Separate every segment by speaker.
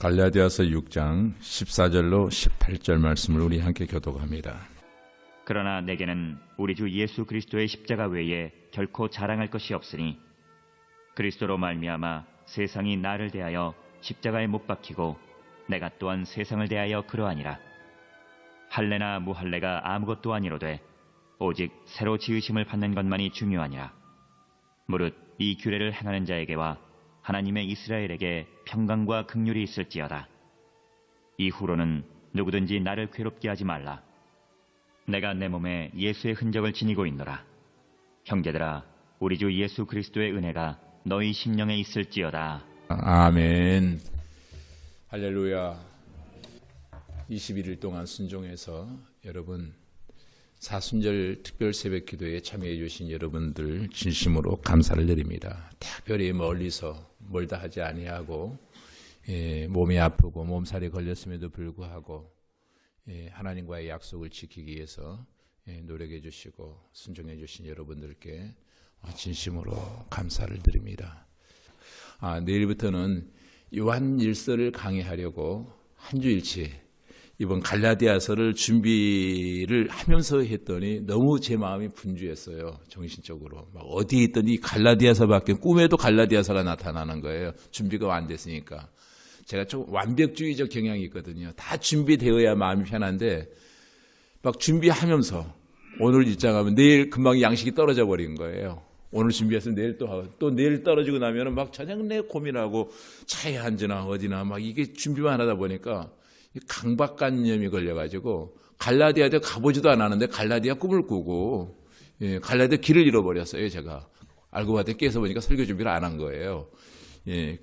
Speaker 1: 갈라디아서 6장 14절로 18절 말씀을 우리 함께 교독합니다.
Speaker 2: 그러나 내게는 우리 주 예수 그리스도의 십자가 외에 결코 자랑할 것이 없으니 그리스도로 말미암아 세상이 나를 대하여 십자가에 못 박히고 내가 또한 세상을 대하여 그러하니라. 할례나 무할례가 아무것도 아니로되 오직 새로 지으심을 받는 것만이 중요하니라. 무릇 이 규례를 행하는 자에게와 하나님의 이스라엘에게 평강과 긍휼이 있을지어다. 이후로는 누구든지 나를 괴롭게 하지 말라. 내가 내 몸에 예수의 흔적을 지니고 있노라. 형제들아, 우리 주 예수 그리스도의 은혜가 너희 심령에 있을지어다.
Speaker 1: 아멘. 할렐루야. 21일 동안 순종해서 여러분 사순절 특별 새벽 기도에 참여해 주신 여러분들 진심으로 감사를 드립니다. 특별히 멀다 하지 아니하고 몸이 아프고 몸살이 걸렸음에도 불구하고 하나님과의 약속을 지키기 위해서 노력해 주시고 순종해 주신 여러분들께 진심으로 감사를 드립니다. 내일부터는 요한일서를 강의하려고 한 주일치 이번 갈라디아서를 준비를 하면서 했더니 너무 제 마음이 분주했어요. 정신적으로. 막 어디에 있더니 갈라디아서밖에 꿈에도 갈라디아서가 나타나는 거예요. 준비가 안 됐으니까. 제가 좀 완벽주의적 경향이 있거든요. 다 준비되어야 마음이 편한데 막 준비하면서 오늘 입장하면 내일 금방 양식이 떨어져 버린 거예요. 오늘 준비해서 내일 또 하고 또 내일 떨어지고 나면은 막 저녁 내 고민하고 차에 앉으나 어디나 막 이게 준비만 하다 보니까 강박관념이 걸려가지고 갈라디아도 가보지도 않았는데 갈라디아 꿈을 꾸고 갈라디아 길을 잃어버렸어요. 제가 알고 봤더니 깨서 보니까 설교 준비를 안 한 거예요.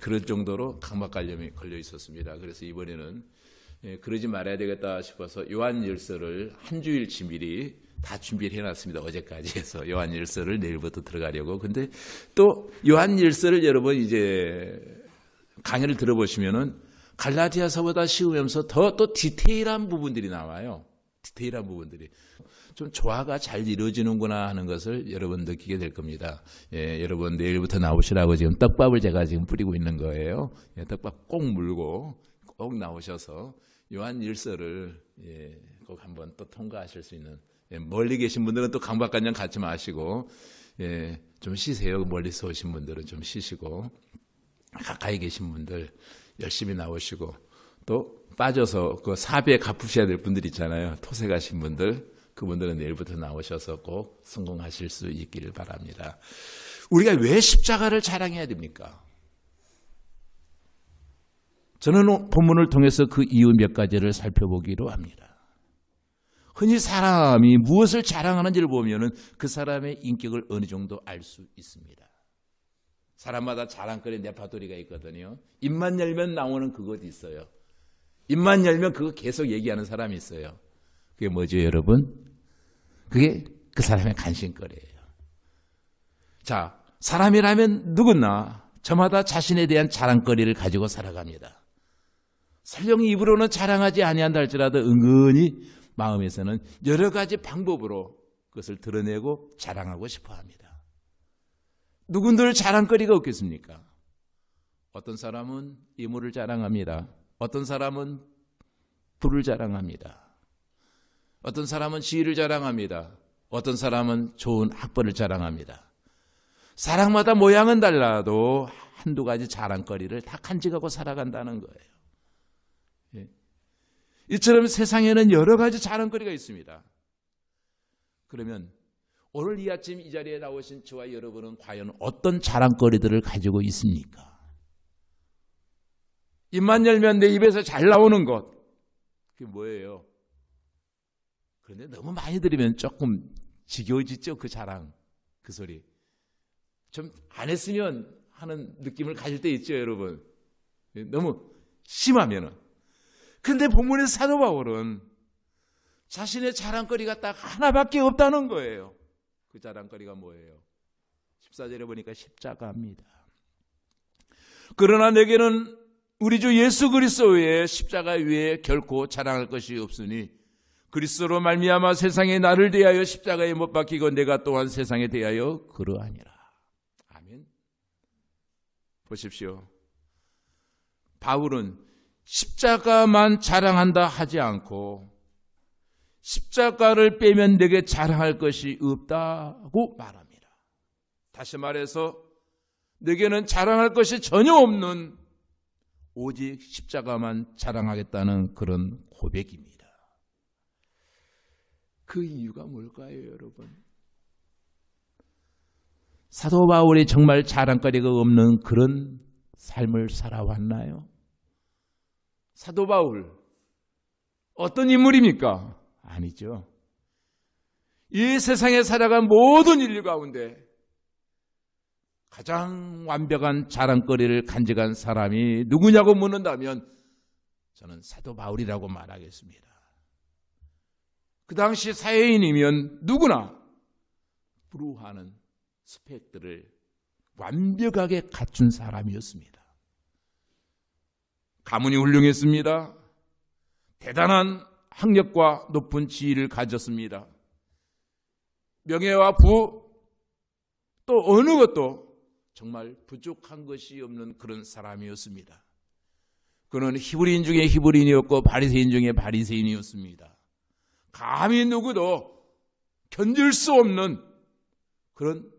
Speaker 1: 그럴 정도로 강박관념이 걸려 있었습니다. 그래서 이번에는 그러지 말아야 되겠다 싶어서 요한일서를 한 주일치 미리 다 준비를 해놨습니다. 어제까지 해서 요한일서를 내일부터 들어가려고. 근데 또 요한일서를 여러분 이제 강의를 들어보시면은 갈라디아서보다 쉬우면서 더 또 디테일한 부분들이 나와요. 디테일한 부분들이. 좀 조화가 잘 이루어지는구나 하는 것을 여러분 느끼게 될 겁니다. 여러분 내일부터 나오시라고 지금 떡밥을 제가 지금 뿌리고 있는 거예요. 떡밥 꼭 물고 꼭 나오셔서 요한일서를 꼭 한번 또 통과하실 수 있는 멀리 계신 분들은 또 강박관념 갖지 마시고 좀 쉬세요. 멀리서 오신 분들은 좀 쉬시고 가까이 계신 분들 열심히 나오시고 또 빠져서 그 사비에 갚으셔야 될 분들 있잖아요. 토세 가신 분들 그분들은 내일부터 나오셔서 꼭 성공하실 수 있기를 바랍니다. 우리가 왜 십자가를 자랑해야 됩니까? 저는 본문을 통해서 그 이유 몇 가지를 살펴보기로 합니다. 흔히 사람이 무엇을 자랑하는지를 보면 그 사람의 인격을 어느 정도 알 수 있습니다. 사람마다 자랑거리 네파토리가 있거든요. 입만 열면 나오는 그것이 있어요. 입만 열면 그거 계속 얘기하는 사람이 있어요. 그게 뭐죠, 여러분? 그게 그 사람의 간신거리예요. 자, 사람이라면 누구나 저마다 자신에 대한 자랑거리를 가지고 살아갑니다. 설령 입으로는 자랑하지 아니한다 할지라도 은근히 마음에서는 여러 가지 방법으로 그것을 드러내고 자랑하고 싶어합니다. 누군들 자랑거리가 없겠습니까? 어떤 사람은 이물을 자랑합니다. 어떤 사람은 부를 자랑합니다. 어떤 사람은 지위를 자랑합니다. 어떤 사람은 좋은 학벌을 자랑합니다. 사람마다 모양은 달라도 한두 가지 자랑거리를 다 간직하고 살아간다는 거예요. 이처럼 세상에는 여러 가지 자랑거리가 있습니다. 그러면 오늘 이 아침 이 자리에 나오신 저와 여러분은 과연 어떤 자랑거리들을 가지고 있습니까? 입만 열면 내 입에서 잘 나오는 것. 그게 뭐예요? 그런데 너무 많이 들으면 조금 지겨워지죠? 그 자랑, 그 소리. 좀 안 했으면 하는 느낌을 가질 때 있죠, 여러분. 너무 심하면은. 근데 본문의 사도 바울은 자신의 자랑거리가 딱 하나밖에 없다는 거예요. 그 자랑거리가 뭐예요? 14절에 보니까 십자가입니다. 그러나 내게는 우리 주 예수 그리스도 외에 십자가 위에 결코 자랑할 것이 없으니 그리스도로 말미암아 세상에 나를 대하여 십자가에 못 박히고 내가 또한 세상에 대하여 그러하니라. 아멘. 보십시오. 바울은 십자가만 자랑한다 하지 않고 십자가를 빼면 내게 자랑할 것이 없다고 말합니다. 다시 말해서 내게는 자랑할 것이 전혀 없는 오직 십자가만 자랑하겠다는 그런 고백입니다. 그 이유가 뭘까요, 여러분? 사도 바울이 정말 자랑거리가 없는 그런 삶을 살아왔나요? 사도 바울, 어떤 인물입니까? 아니죠. 이 세상에 살아간 모든 인류 가운데 가장 완벽한 자랑거리를 간직한 사람이 누구냐고 묻는다면 저는 사도 바울이라고 말하겠습니다. 그 당시 사회인이면 누구나 부러워하는 스펙들을 완벽하게 갖춘 사람이었습니다. 가문이 훌륭했습니다. 대단한 학력과 높은 지위를 가졌습니다. 명예와 부, 또 어느 것도 정말 부족한 것이 없는 그런 사람이었습니다. 그는 히브리인 중에 히브리인이었고 바리새인 중에 바리새인이었습니다. 감히 누구도 견딜 수 없는 그런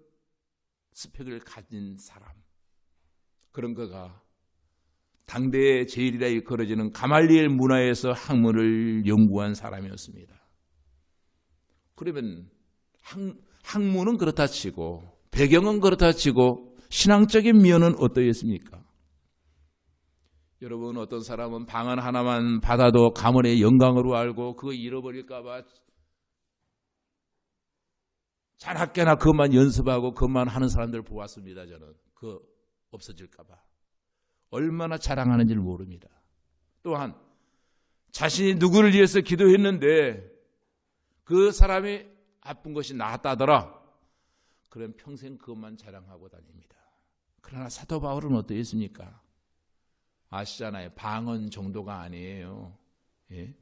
Speaker 1: 스펙을 가진 사람. 그런 그가 당대의 제일이라 일컬어지는 가말리엘 문화에서 학문을 연구한 사람이었습니다. 그러면 학문은 그렇다 치고 배경은 그렇다 치고 신앙적인 면은 어떠했습니까? 여러분, 어떤 사람은 방언 하나만 받아도 가문의 영광으로 알고 그거 잃어버릴까 봐 자나깨나 그것만 연습하고 그것만 하는 사람들 보았습니다. 저는 그거 없어질까 봐 얼마나 자랑하는지를 모릅니다. 또한 자신이 누구를 위해서 기도했는데 그 사람이 아픈 것이 나았다더라. 그럼 평생 그것만 자랑하고 다닙니다. 그러나 사도 바울은 어떠했습니까? 아시잖아요. 방언 정도가 아니에요. 예?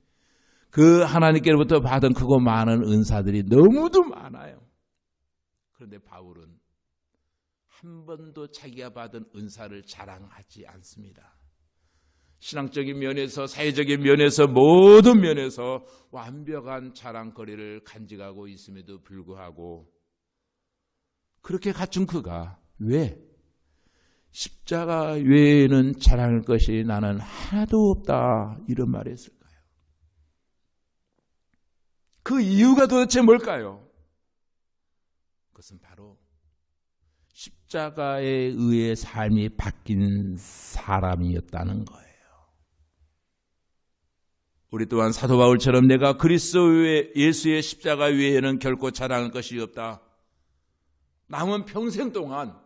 Speaker 1: 그 하나님께로부터 받은 크고 많은 은사들이 너무도 많아요. 그런데 바울은 한 번도 자기가 받은 은사를 자랑하지 않습니다. 신앙적인 면에서, 사회적인 면에서, 모든 면에서 완벽한 자랑거리를 간직하고 있음에도 불구하고 그렇게 갖춘 그가 왜 십자가 외에는 자랑할 것이 나는 하나도 없다 이런 말을 했을까요? 그 이유가 도대체 뭘까요? 그것은 바로 십자가에 의해 삶이 바뀐 사람이었다는 거예요. 우리 또한 사도 바울처럼 내가 그리스도 예수의 십자가 외에는 결코 자랑할 것이 없다. 남은 평생 동안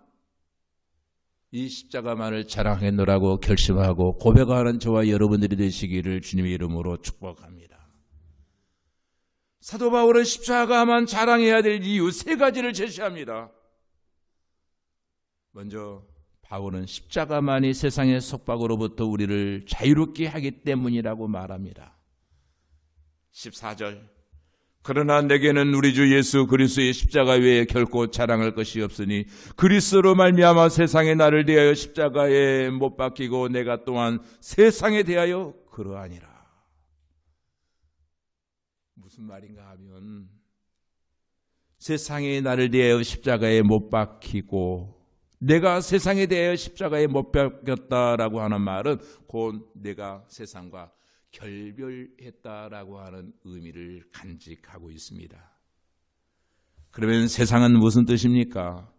Speaker 1: 이 십자가만을 자랑하겠노라고 결심하고 고백하는 저와 여러분들이 되시기를 주님의 이름으로 축복합니다. 사도 바울은 십자가만 자랑해야 될 이유 3가지를 제시합니다. 먼저 바울은 십자가만이 세상의 속박으로부터 우리를 자유롭게 하기 때문이라고 말합니다. 14절 그러나 내게는 우리 주 예수 그리스도의 십자가 외에 결코 자랑할 것이 없으니 그리스도로 말미암아 세상에 나를 대하여 십자가에 못 박히고 내가 또한 세상에 대하여 그러하니라. 무슨 말인가 하면 세상에 나를 대하여 십자가에 못 박히고 내가 세상에 대하여 십자가에 못 박혔다라고 하는 말은 곧 내가 세상과 결별했다라고 하는 의미를 간직하고 있습니다. 그러면 세상은 무슨 뜻입니까?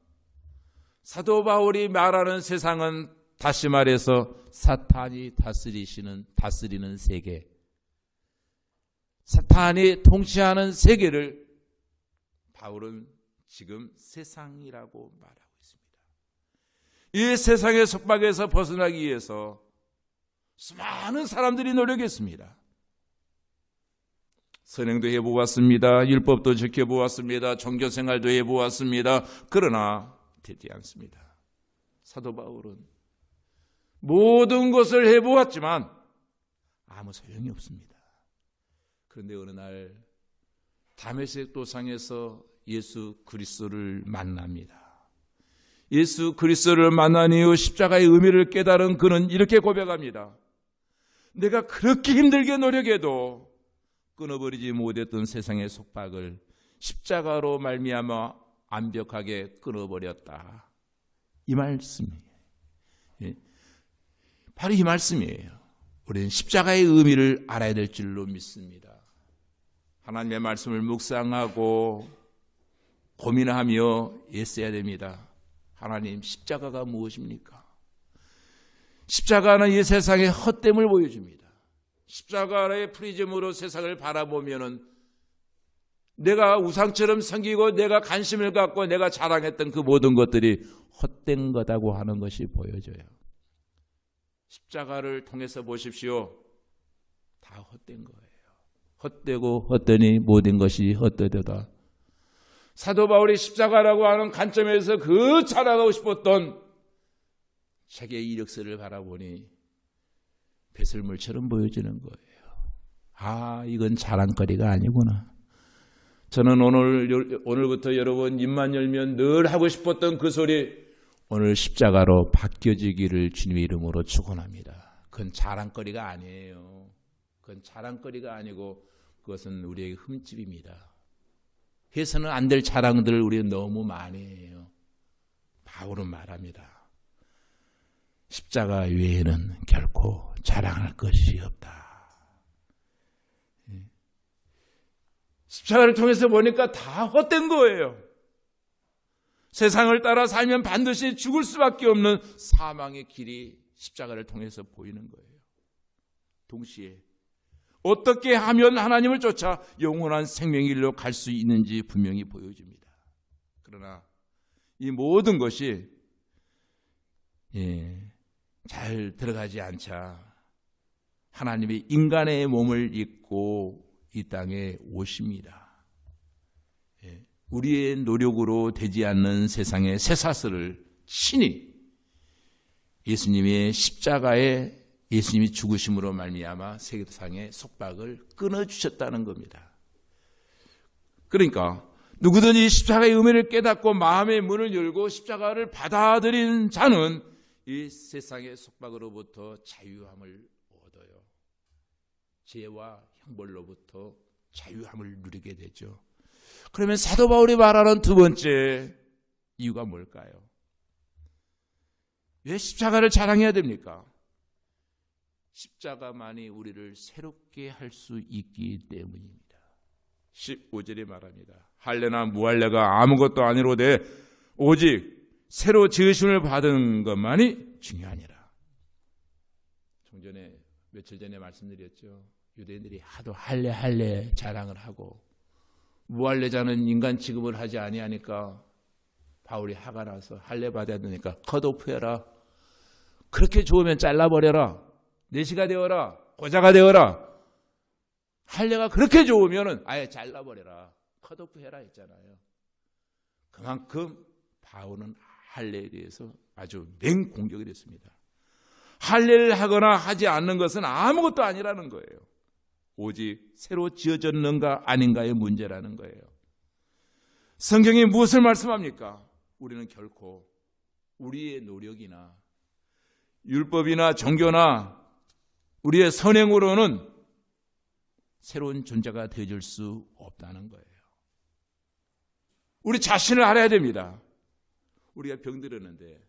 Speaker 1: 사도 바울이 말하는 세상은 다시 말해서 사탄이 다스리는 세계, 사탄이 통치하는 세계를 바울은 지금 세상이라고 말하고 있습니다. 이 세상의 속박에서 벗어나기 위해서 수많은 사람들이 노력했습니다. 선행도 해보았습니다. 율법도 지켜보았습니다. 종교생활도 해보았습니다. 그러나 되지 않습니다. 사도 바울은 모든 것을 해보았지만 아무 소용이 없습니다. 그런데 어느 날 다메섹 도상에서 예수 그리스도를 만납니다. 예수 그리스도를 만난 이후 십자가의 의미를 깨달은 그는 이렇게 고백합니다. 내가 그렇게 힘들게 노력해도 끊어버리지 못했던 세상의 속박을 십자가로 말미암아 완벽하게 끊어버렸다. 이 말씀이에요. 바로 이 말씀이에요. 우리는 십자가의 의미를 알아야 될 줄로 믿습니다. 하나님의 말씀을 묵상하고 고민하며 애써야 됩니다. 하나님, 십자가가 무엇입니까? 십자가는 이 세상의 헛됨을 보여줍니다. 십자가의 프리즘으로 세상을 바라보면은 내가 우상처럼 섬기고 내가 관심을 갖고 내가 자랑했던 그 모든 것들이 헛된 거다고 하는 것이 보여져요. 십자가를 통해서 보십시오. 다 헛된 거예요. 헛되고 헛되니 모든 것이 헛되도다. 사도 바울이 십자가라고 하는 관점에서 그 자랑하고 싶었던 자기의 이력서를 바라보니 배설물처럼 보여지는 거예요. 이건 자랑거리가 아니구나. 저는 오늘부터 여러분 입만 열면 늘 하고 싶었던 그 소리, 오늘 십자가로 바뀌어지기를 주님의 이름으로 축원합니다. 그건 자랑거리가 아니에요. 그건 자랑거리가 아니고 그것은 우리에게 흠집입니다. 해서는 안 될 자랑들을 우리는 너무 많이 해요. 바울은 말합니다. 십자가 외에는 결코 자랑할 것이 없다. 십자가를 통해서 보니까 다 헛된 거예요. 세상을 따라 살면 반드시 죽을 수밖에 없는 사망의 길이 십자가를 통해서 보이는 거예요. 동시에 어떻게 하면 하나님을 쫓아 영원한 생명의 길로 갈 수 있는지 분명히 보여줍니다. 그러나 이 모든 것이 잘 들어가지 않자 하나님이 인간의 몸을 입고 이 땅에 오십니다. 우리의 노력으로 되지 않는 세상의 쇠사슬을 친히 예수님의 십자가에 예수님이 죽으심으로 말미암아 세상의 속박을 끊어주셨다는 겁니다. 그러니까 누구든지 십자가의 의미를 깨닫고 마음의 문을 열고 십자가를 받아들인 자는 이 세상의 속박으로부터 자유함을 얻어요. 죄와 형벌로부터 자유함을 누리게 되죠. 그러면 사도 바울이 말하는 두 번째 이유가 뭘까요? 왜 십자가를 자랑해야 됩니까? 십자가만이 우리를 새롭게 할 수 있기 때문입니다. 15절에 말합니다. 할례나 무할례가 아무것도 아니로되 오직 새로 지으심을 받은 것만이 중요하니라. 종전에 며칠 전에 말씀드렸죠. 유대인들이 하도 할례 자랑을 하고 무할례자는 인간 취급을 하지 아니하니까 바울이 화가 나서 할례 받아야 되니까 컷오프해라. 그렇게 좋으면 잘라버려라. 내시가 되어라. 고자가 되어라. 할례가 그렇게 좋으면 아예 잘라버려라. 컷오프해라 했잖아요. 그만큼 바울은 할례에 대해서 아주 맹공격을 했습니다. 할례를 하거나 하지 않는 것은 아무것도 아니라는 거예요. 오직 새로 지어졌는가 아닌가의 문제라는 거예요. 성경이 무엇을 말씀합니까? 우리는 결코 우리의 노력이나 율법이나 종교나 우리의 선행으로는 새로운 존재가 되어줄 수 없다는 거예요. 우리 자신을 알아야 됩니다. 우리가 병들었는데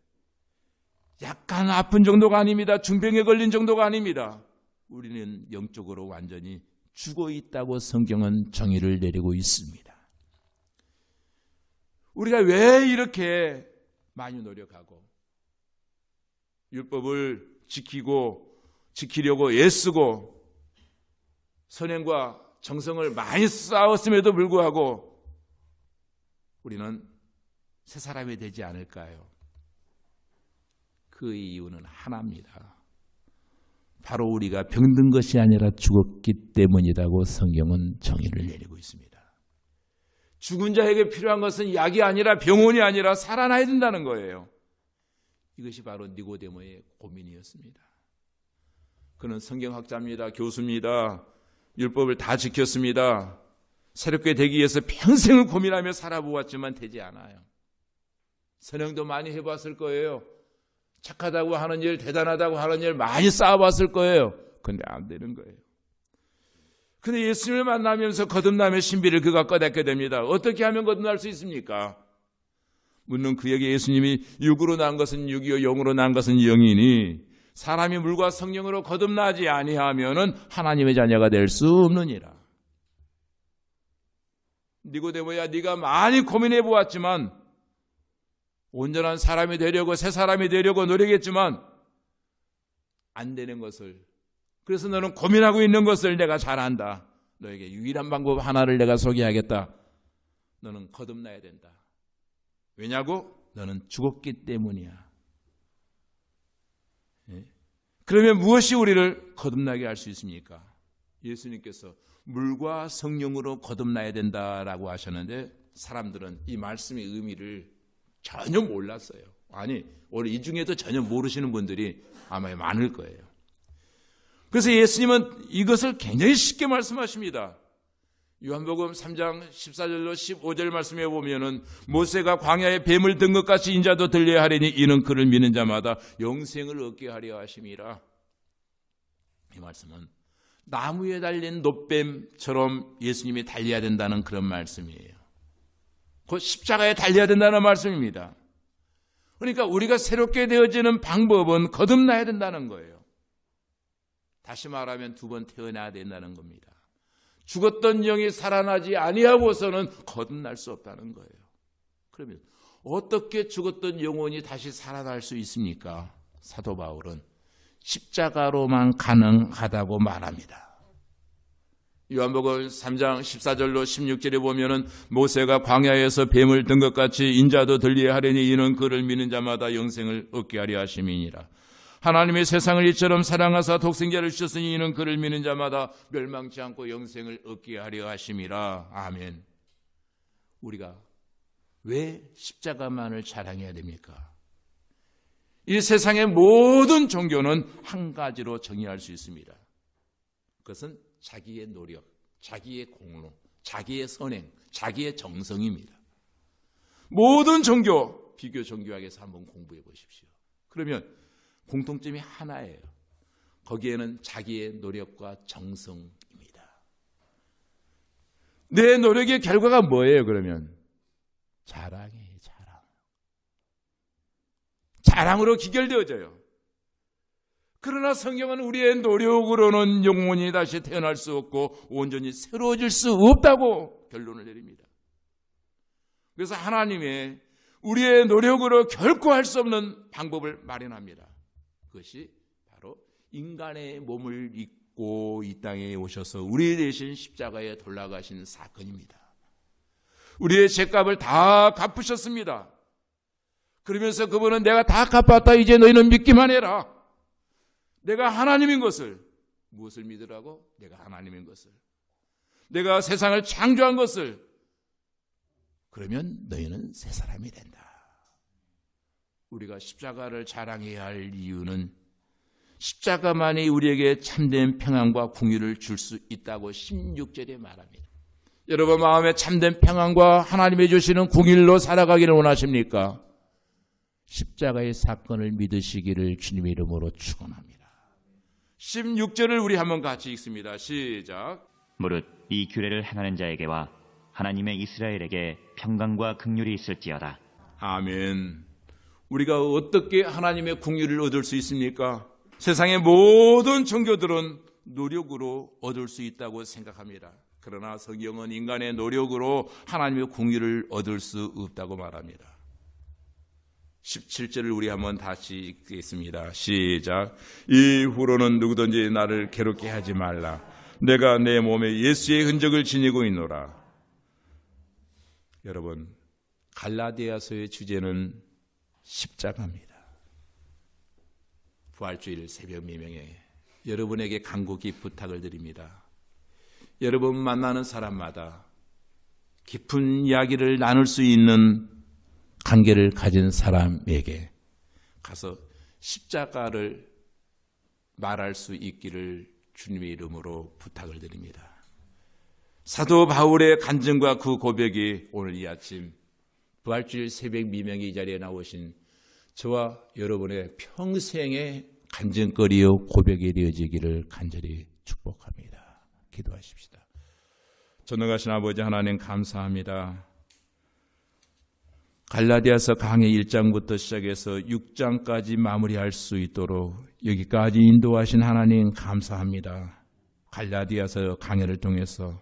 Speaker 1: 약간 아픈 정도가 아닙니다. 중병에 걸린 정도가 아닙니다. 우리는 영적으로 완전히 죽어 있다고 성경은 정의를 내리고 있습니다. 우리가 왜 이렇게 많이 노력하고 율법을 지키려고 애쓰고 선행과 정성을 많이 쌓았음에도 불구하고 우리는 새 사람이 되지 않을까요? 그 이유는 하나입니다. 바로 우리가 병든 것이 아니라 죽었기 때문이라고 성경은 정의를 내리고 있습니다. 죽은 자에게 필요한 것은 약이 아니라 병원이 아니라 살아나야 된다는 거예요. 이것이 바로 니고데모의 고민이었습니다. 그는 성경학자입니다. 교수입니다. 율법을 다 지켰습니다. 새롭게 되기 위해서 평생을 고민하며 살아보았지만 되지 않아요. 선행도 많이 해봤을 거예요. 착하다고 하는 일, 대단하다고 하는 일 많이 쌓아봤을 거예요. 근데 안 되는 거예요. 근데 예수님을 만나면서 거듭남의 신비를 그가 깨닫게 됩니다. 어떻게 하면 거듭날 수 있습니까? 물론 그에게 예수님이 육으로 난 것은 육이요 영으로 난 것은 영이니 사람이 물과 성령으로 거듭나지 아니하면은 하나님의 자녀가 될 수 없느니라. 니고데모야, 네가 많이 고민해 보았지만 온전한 사람이 되려고 새 사람이 되려고 노력했지만 안 되는 것을, 그래서 너는 고민하고 있는 것을 내가 잘 안다. 너에게 유일한 방법 하나를 내가 소개하겠다. 너는 거듭나야 된다. 왜냐고? 너는 죽었기 때문이야. 그러면 무엇이 우리를 거듭나게 할 수 있습니까? 예수님께서 물과 성령으로 거듭나야 된다라고 하셨는데 사람들은 이 말씀의 의미를 전혀 몰랐어요. 아니, 오늘 이 중에도 전혀 모르시는 분들이 아마 많을 거예요. 그래서 예수님은 이것을 굉장히 쉽게 말씀하십니다. 요한복음 3장 14절로 15절 말씀에 보면은 모세가 광야에 뱀을 든 것 같이 인자도 들려야 하리니 이는 그를 믿는 자마다 영생을 얻게 하려 하심이라. 이 말씀은 나무에 달린 놋뱀처럼 예수님이 달려야 된다는 그런 말씀이에요. 곧 십자가에 달려야 된다는 말씀입니다. 그러니까 우리가 새롭게 되어지는 방법은 거듭나야 된다는 거예요. 다시 말하면 두 번 태어나야 된다는 겁니다. 죽었던 영이 살아나지 아니하고서는 거듭날 수 없다는 거예요. 그러면 어떻게 죽었던 영혼이 다시 살아날 수 있습니까? 사도 바울은 십자가로만 가능하다고 말합니다. 요한복음 3장 14절로 16절에 보면은 모세가 광야에서 뱀을 든 것 같이 인자도 들리야 하려니 이는 그를 믿는 자마다 영생을 얻게 하려 하심이니라. 하나님의 세상을 이처럼 사랑하사 독생자를 주셨으니 이는 그를 믿는 자마다 멸망치 않고 영생을 얻게 하려 하심이라. 아멘. 우리가 왜 십자가만을 자랑해야 됩니까? 이 세상의 모든 종교는 한 가지로 정의할 수 있습니다. 그것은 자기의 노력, 자기의 공로, 자기의 선행, 자기의 정성입니다. 모든 종교, 비교 종교학에서 한번 공부해 보십시오. 그러면 공통점이 하나예요. 거기에는 자기의 노력과 정성입니다. 내 노력의 결과가 뭐예요, 그러면? 자랑이에요, 자랑. 자랑으로 기결되어져요. 그러나 성경은 우리의 노력으로는 영원히 다시 태어날 수 없고 온전히 새로워질 수 없다고 결론을 내립니다. 그래서 하나님의 우리의 노력으로 결코 할 수 없는 방법을 마련합니다. 그것이 바로 인간의 몸을 입고 이 땅에 오셔서 우리 대신 십자가에 돌아가신 사건입니다. 우리의 죄값을 다 갚으셨습니다. 그러면서 그분은 내가 다 갚았다. 이제 너희는 믿기만 해라. 내가 하나님인 것을. 무엇을 믿으라고? 내가 하나님인 것을. 내가 세상을 창조한 것을. 그러면 너희는 새 사람이 된다. 우리가 십자가를 자랑해야 할 이유는 십자가만이 우리에게 참된 평안과 궁유를 줄 수 있다고 16절에 말합니다. 여러분 마음에 참된 평안과 하나님이 주시는 궁일로 살아가기를 원하십니까? 십자가의 사건을 믿으시기를 주님의 이름으로 축원합니다. 16절을 우리 한번 같이 읽습니다. 시작.
Speaker 2: 무릇 이 규례를 행하는 자에게와 하나님의 이스라엘에게 평강과 긍휼이 있을지어다.
Speaker 1: 아멘. 우리가 어떻게 하나님의 긍휼을 얻을 수 있습니까? 세상의 모든 종교들은 노력으로 얻을 수 있다고 생각합니다. 그러나 성경은 인간의 노력으로 하나님의 긍휼을 얻을 수 없다고 말합니다. 17절을 우리 한번 다시 읽겠습니다. 시작. 이후로는 누구든지 나를 괴롭게 하지 말라. 내가 내 몸에 예수의 흔적을 지니고 있노라. 여러분, 갈라디아서의 주제는 십자가입니다. 부활주일 새벽 미명에 여러분에게 간곡히 부탁을 드립니다. 여러분 만나는 사람마다 깊은 이야기를 나눌 수 있는 관계를 가진 사람에게 가서 십자가를 말할 수 있기를 주님의 이름으로 부탁을 드립니다. 사도 바울의 간증과 그 고백이 오늘 이 아침 부활주일 새벽 미명의 이 자리에 나오신 저와 여러분의 평생의 간증거리요 고백이 되어지기를 간절히 축복합니다. 기도하십시다. 전능하신 아버지 하나님 감사합니다. 갈라디아서 강의 1장부터 시작해서 6장까지 마무리할 수 있도록 여기까지 인도하신 하나님 감사합니다. 갈라디아서 강해를 통해서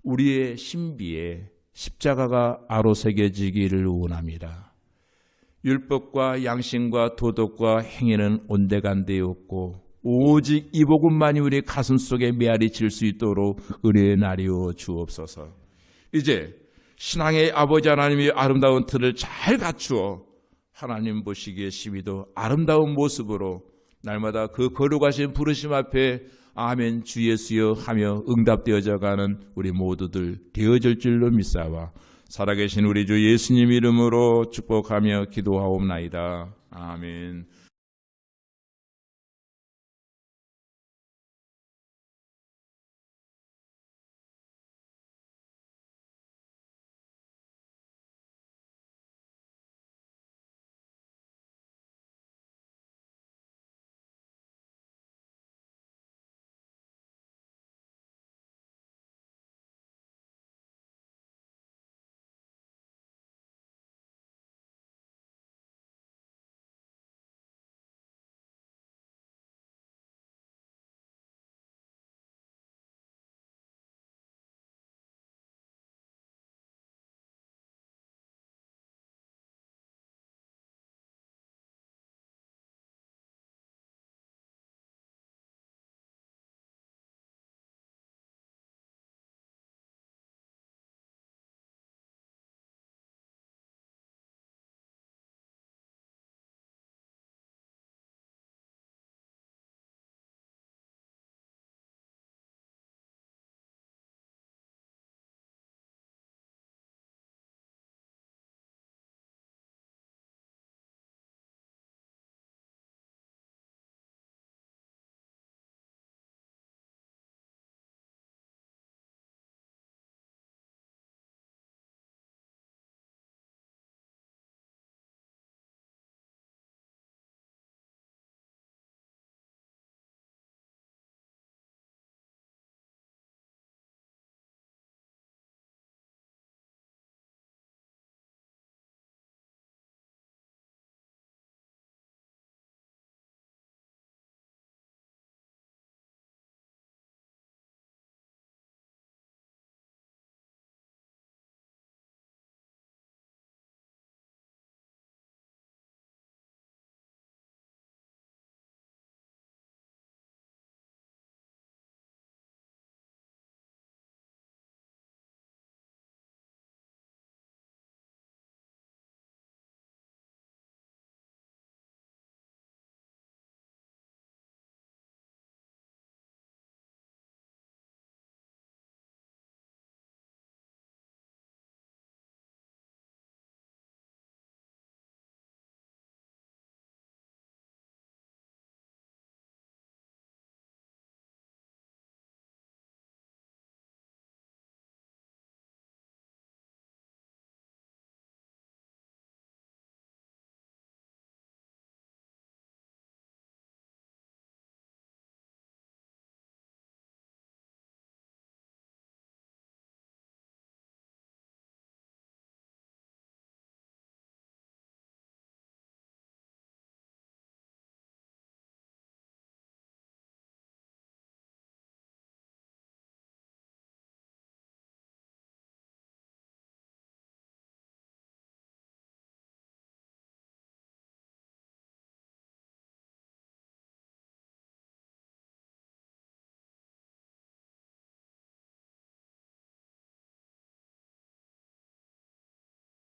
Speaker 1: 우리의 신비에 십자가가 아로새겨지기를 원합니다. 율법과 양심과 도덕과 행위는 온데간데 없고 오직 이 복음만이 우리 가슴 속에 메아리 칠 수 있도록 은혜의 날이여 주옵소서. 이제 신앙의 아버지 하나님의 아름다운 틀을 잘 갖추어 하나님 보시기에 시비도 아름다운 모습으로 날마다 그 거룩하신 부르심 앞에 아멘 주 예수여 하며 응답되어져 가는 우리 모두들 되어질 줄로 믿사와 살아계신 우리 주 예수님 이름으로 축복하며 기도하옵나이다. 아멘.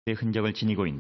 Speaker 2: 의 흔적을 지니고 있노라.